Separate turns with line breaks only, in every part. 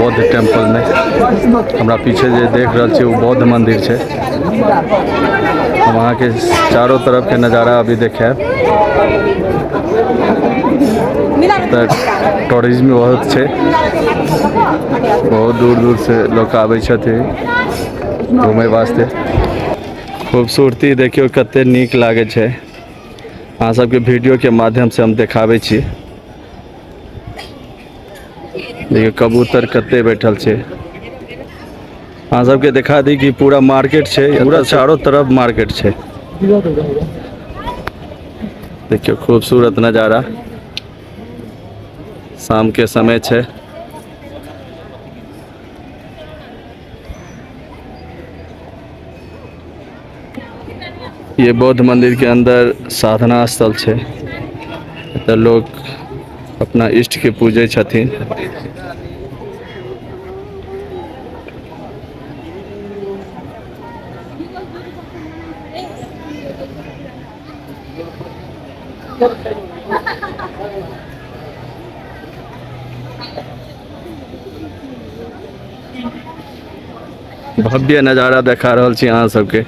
बौद्ध टेम्पल में। हमरा पीछे जे देख रहा छे वो बौद्ध मंदिर है। वहाँ के चारों तरफ के नज़ारा अभी देखे। टूरिज्म बहुत है, बहुत दूर दूर से लोग आवे घूमे वास्ते। खूबसूरती देखियो कते नीक लागे छे। अहाँ सबके वीडियो के माध्यम से हम देखावे छी। देखिए कबूतर कते बैठल छे। अहाँ सबके दिखा दी कि पूरा मार्केट छे, पूरा चारों तरफ मार्केट छे। देखियो खूबसूरत नज़ारा, शाम के समय छे। ये बौद्ध मंदिर के अंदर साधना स्थल छे। तो लोग अपना इष्ट के पूजे छथिन। भव्य नज़ारा देखा रहल छी अहाँ सबके।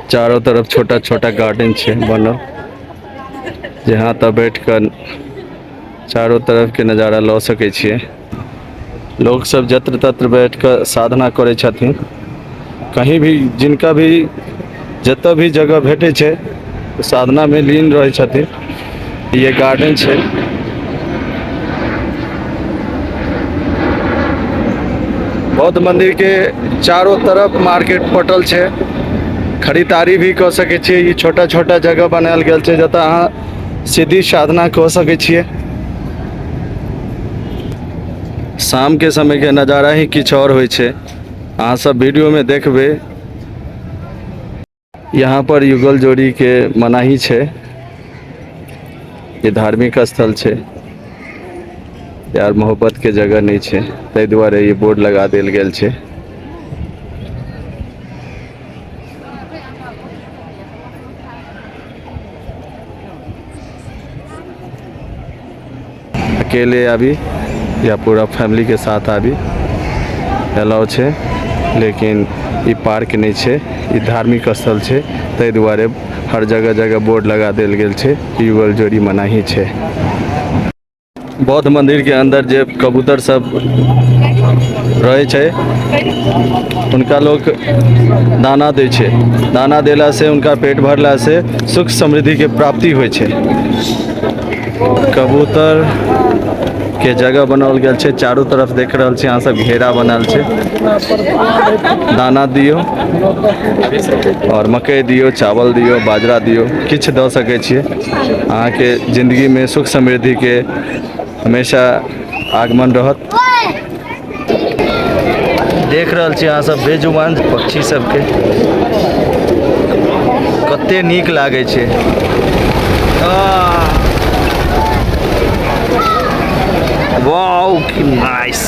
चारों तरफ छोटा छोटा गार्डन छे बनल, जहाँ तक बैठ कर चारों तरफ के नज़ारा लऽ सके छिए। लोग सब जत्र तत्र बैठ कर साधना करे छथिन। कहीं भी जिनका भी जत भी जगह भेटे छे साधना में लीन रहे छथिन। ये गार्डन छे। बौद्ध मंदिर के चारों तरफ मार्केट पटल छे। खरीदारी भी कर सके छिए। ये छोटा छोटा जगह बनाल गेल छे जत अहाँ सीधी साधना कर सके छिए। शाम के समय के नज़ारा ही कुछ और होय छे। अहाँ सब वीडियो में देखबे। यहाँ पर युगल जोड़ी के मनाही छे। ये धार्मिक स्थल छे, प्यार मोहब्बत के जगह नहीं छे, ताहि दुआरे ये बोर्ड लगा देल गेल छे। अकेले आबी या पूरा फैमिली के साथ आबी अलाउ छे, लेकिन ये पार्क नहीं छे, ये धार्मिक स्थल छे। ताहि दुआरे हर जगह जगह बोर्ड लगा देल गेल छे कि युगल जोड़ी मनाही छे। बौद्ध मंदिर के अंदर जे कबूतर सब रहे छे उनका लोग दाना दे छे। दाना देला से उनका पेट भरला से सुख समृद्धि के प्राप्ति होय छे। कबूतर के जगह बनाल गेल छे। चारों तरफ देख रहल छी अहाँ सब घेरा बनल छे। दाना दियो और मकई दियो, चावल दियो, बाजरा दियो, किछ दे सके छिए। अहाँ के जिंदगी में सुख समृद्धि के हमेशा आगमन रहत। देख रहल छी अहाँ सब बेजुबान पक्षी सबके कते नीक लागे छे। वाओ, कि नाइस।